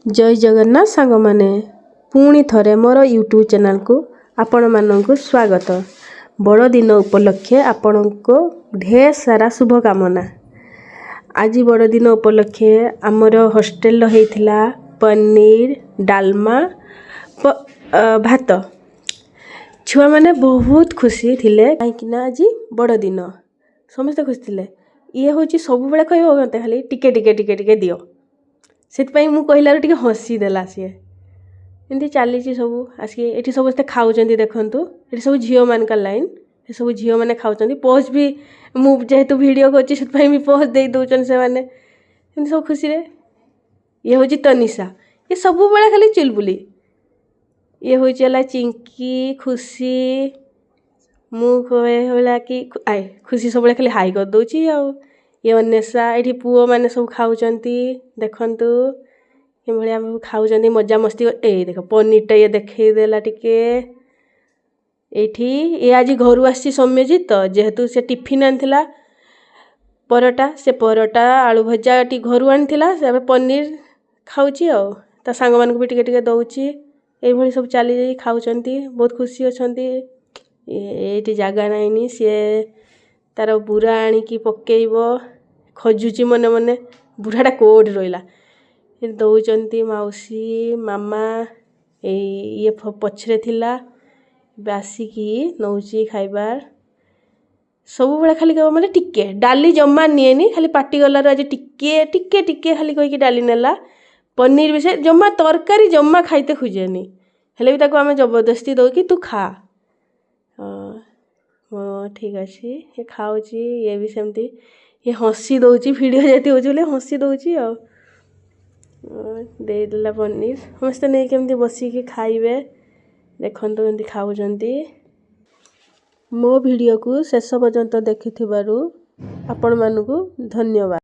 जय जगन्नाथ सांग माने पुणी थरे मोर यूट्यूब चैनल को आपण मानक स्वागत। बड़ दिन उपलक्षे आपण को ढेर सारा शुभकामना। आज बड़ दिन उपलक्षे आमर हॉस्टेल होइथिला पनीर डालमा भात। छुआ माने बहुत खुशी थिले कहीं आज बड़ दिन समस्त खुशी थिले। ये हूँ सब बेले कह मत खाली टिके टिके टिके टिके दियो से कहला टे हसी देला सी एमती चली सब आसिक ये समस्ते खाऊँ देखूँ ये सब झील मान लाइन ये सब झील मैंने खाऊँ पोस्ट भी मुझे वीडियो कर पोस्ट दे दौन से मैंने सब खुशी रे। ये हूँ तनिषा ये सब बेले खाली चुलबुली। ये हूँ चिंकी खुशी मुझे कि आए खुशी सब खाली हाई कर दूची आ ये अन्वेषा ये पुओ मैंने सब खाऊँ देखु ये भाया खाऊँ मजा मस्ती ए देख पनीरटा ये देखला टिके ये आज घर आसी सौम्यजित तो जेहेतु से टिफिन आनी परोटा से परोटा आलू भजा टी घर आनी पनीर खाऊँची आ सांग मानक भी टिके टिके दौची ये सब चली खाऊँ बहुत खुशी अच्छा। ये जगह नाइनी सी तार बुरा आणिकी पकेब खोजुची मने मने बुढ़ाटा कोड रहा दौरान मौसी मामा ये पछरे थिला आसिकी नौची खाइबार सब बेले खाली कह माने टिके डाली जमा निएनी खाली पाटी गलार आज टिके टिके टिके खाली कहीकि डाली नेला पनीर भी से जमा तरकारी जमा खाइते खोजेनी हेले भी ताको आमे जबरदस्ती दो कि तू खा। हाँ ठीक अच्छे ये खाऊँची ये भी सेमती ये हसी दौची वीडियो जाती हो हसी दौची आ देला पनीर समस्ते नहीं केमती बसिकी खाइबे देखते केमती खाऊँ। मो वीडियो को शेष पर्यंत देखि आपण मानकु धन्यवाद।